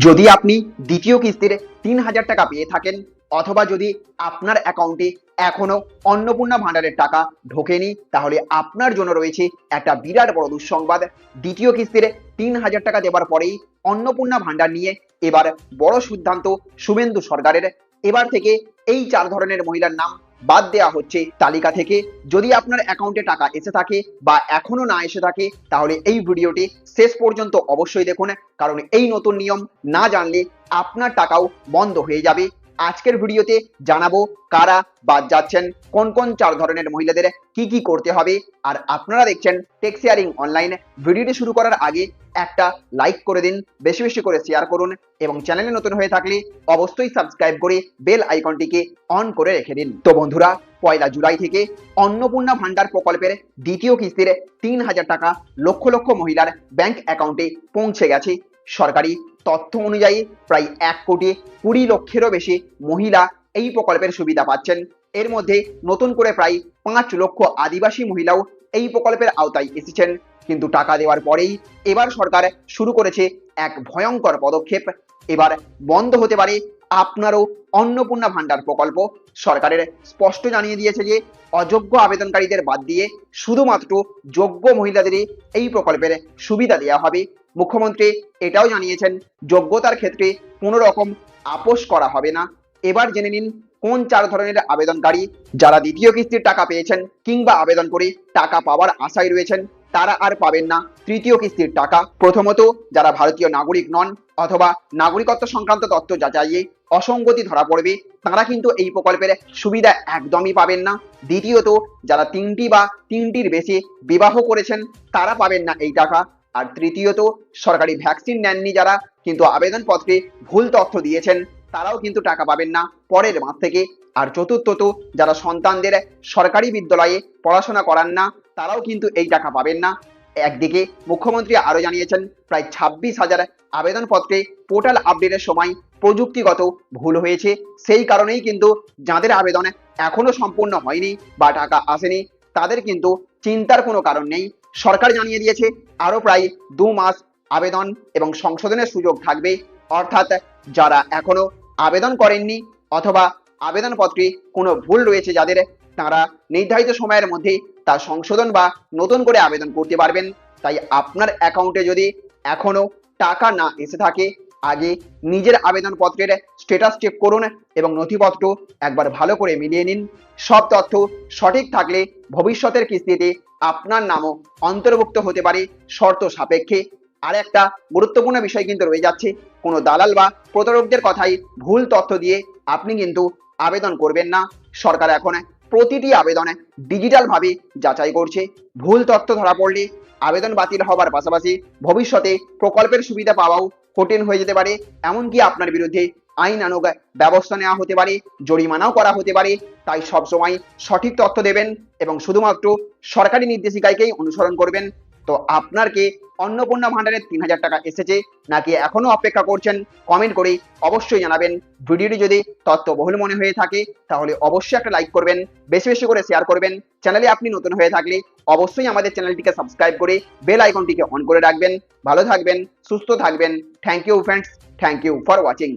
যদি আপনি দ্বিতীয় কিস্তির ৩,০০০ টাকা পেয়ে থাকেন অথবা যদি আপনার অ্যাকাউন্টে এখনো অন্নপূর্ণা ভান্ডারের টাকা ঢোকেনি, তাহলে আপনার জন্য রয়েছে একটা বিরাট বড় দুঃসংবাদ। দ্বিতীয় কিস্তির ৩,০০০ টাকা দেওয়ার পরেই অন্নপূর্ণা ভান্ডার নিয়ে এবার বড় সিদ্ধান্ত শুভেন্দু সরকারের। এবার থেকে এই ৪ ধরনের মহিলার নাম বাদ দেওয়া হচ্ছে তালিকা থেকে। যদি আপনার অ্যাকাউন্টে টাকা এসে থাকে বা এখনো না এসে থাকে, তাহলে এই ভিডিওটি শেষ পর্যন্ত অবশ্যই দেখুন, কারণ এই নতুন নিয়ম না জানলে আপনার টাকাও বন্ধ হয়ে যাবে। আজকের ভিডিওতে জানাবো কারা বাদ যাচ্ছেন, কোন কোন ৪ ধরনের মহিলাদের কি কি করতে হবে। আর আপনারা দেখছেন টেক শেয়ারিং অনলাইন। ভিডিওটি শুরু করার আগে একটা লাইক করে দিন, বেশি বেশি করে শেয়ার করুন এবং চ্যানেলে নতুন হয়ে থাকলে অবশ্যই সাবস্ক্রাইব করে বেল আইকনটিকে অন করে রেখে দিন। তো বন্ধুরা, ১ জুলাই থেকে অন্নপূর্ণা ভান্ডার প্রকল্পের দ্বিতীয় কিস্তির ৩,০০০ টাকা লক্ষ লক্ষ মহিলার ব্যাংক অ্যাকাউন্টে পৌঁছে গেছে। সরকারি তথ্য অনুযায়ী প্রায় ১,২০,০০,০০০-এরও বেশি মহিলা এই প্রকল্পের সুবিধা পাচ্ছেন। এর মধ্যে নতুন করে প্রায় ৫ লক্ষ আদিবাসী মহিলাও এই প্রকল্পের আওতায় এসেছেন। কিন্তু টাকা দেওয়ার পরেই এবার সরকার শুরু করেছে এক ভয়ঙ্কর পদক্ষেপ। এবার বন্ধ হতে পারে আপনারও অন্নপূর্ণা ভান্ডার প্রকল্প। সরকারের স্পষ্ট জানিয়ে দিয়েছে যে অযোগ্য আবেদনকারীদের বাদ দিয়ে শুধুমাত্র যোগ্য মহিলাদেরই এই প্রকল্পের সুবিধা দেওয়া হবে। মুখ্যমন্ত্রী এটাও জানিয়েছেন যোগ্যতার ক্ষেত্রে কোনো রকম আপোষ করা হবে না। এবার জেনে নিন কোন ৪ ধরনের আবেদনকারী যারা দ্বিতীয় কিস্তির টাকা পেয়েছেন কিংবা আবেদন করে টাকা পাওয়ার আশায় রয়েছেন, তারা আর পাবেন না তৃতীয় কিস্তির টাকা। প্রথমত, যারা ভারতীয় নাগরিক নন অথবা নাগরিকত্ব সংক্রান্ত তথ্য যাচাইয়ে অসঙ্গতি ধরা পড়বে, তারা কিন্তু এই প্রকল্পের সুবিধা একদমই পাবেন না। দ্বিতীয়ত, যারা ৩টি বা ৩টির বেশি বিবাহ করেছেন, তারা পাবেন না এই টাকা। আর তৃতীয়ত, সরকারি ভ্যাকসিন নেননি যারা, কিন্তু আবেদনপত্রে ভুল তথ্য দিয়েছেন, তারাও কিন্তু টাকা পাবেন না পরের মাস থেকে। আর চতুর্থত, যারা সন্তানদের সরকারি বিদ্যালয়ে পড়াশোনা করান না, তারাও কিন্তু এই টাকা পাবেন না। একদিকে মুখ্যমন্ত্রী আরো জানিয়েছেন প্রায় ২৬,০০০ আবেদনপত্রে পোর্টাল আপডেটের সময় প্রযুক্তিগত ভুল হয়েছে। সেই কারণেই কিন্তু যাদের আবেদন এখনো সম্পূর্ণ হয়নি বা টাকা আসেনি, তাদের কিন্তু চিন্তার কোনো কারণ নেই। সরকার জানিয়ে দিয়েছে আরো প্রায় ২ মাস আবেদন এবং সংশোধনের সুযোগ থাকবে। অর্থাৎ যারা এখনো আবেদন করেননি অথবা আবেদনপত্রে কোনো ভুল রয়েছে যাদের, তারা নির্ধারিত সময়ের মধ্যে তা সংশোধন বা নতুন করে আবেদন করতে পারবেন। তাই আপনার অ্যাকাউন্টে যদি এখনো টাকা না এসে থাকে, আগে নিজের আবেদনপত্রের স্ট্যাটাস চেক করুন এবং নথিপত্র একবার ভালো করে মিলিয়ে নিন। সব তথ্য সঠিক থাকলে ভবিষ্যতের কিস্তিতে আপনার নামও অন্তর্ভুক্ত হতে পারে শর্ত সাপেক্ষে। আর একটা গুরুত্বপূর্ণ বিষয় কিন্তু রয়ে যাচ্ছে, কোনো দালাল বা প্রতারকদের কথাই ভুল তথ্য দিয়ে আপনি কিন্তু আবেদন করবেন না। সরকার এখন প্রতিটি আবেদনে ডিজিটালভাবে যাচাই করছে। ভুল তথ্য ধরা পড়লে আবেদন বাতিল হবার পাশাপাশি ভবিষ্যতে প্রকল্পের সুবিধা পাওয়াও কঠিন হয়ে যেতে পারে। এমনকি আপনার বিরুদ্ধে আইনানুগ ব্যবস্থা নেওয়া হতে পারে, জরিমানাও করা হতে পারে। তাই সবসময় সঠিক তথ্য দেবেন এবং শুধুমাত্র সরকারি নির্দেশিকাকেই অনুসরণ করবেন। তো আপনার কি অন্নপূর্ণা ভান্ডারের ৩,০০০ টাকা এসেছে নাকি এখনো অপেক্ষা করছেন, কমেন্ট করে অবশ্যই জানাবেন। ভিডিওটি যদি তথ্যবহুল মনে হয়ে থাকে তাহলে অবশ্যই একটা লাইক করবেন, বেশি বেশি করে শেয়ার করবেন। চ্যানেলে আপনি নতুন হয়ে থাকলে অবশ্যই আমাদের চ্যানেলটিকে সাবস্ক্রাইব করে বেল আইকনটিকে অন করে রাখবেন। ভালো থাকবেন, সুস্থ থাকবেন। Thank you friends, thank you for watching.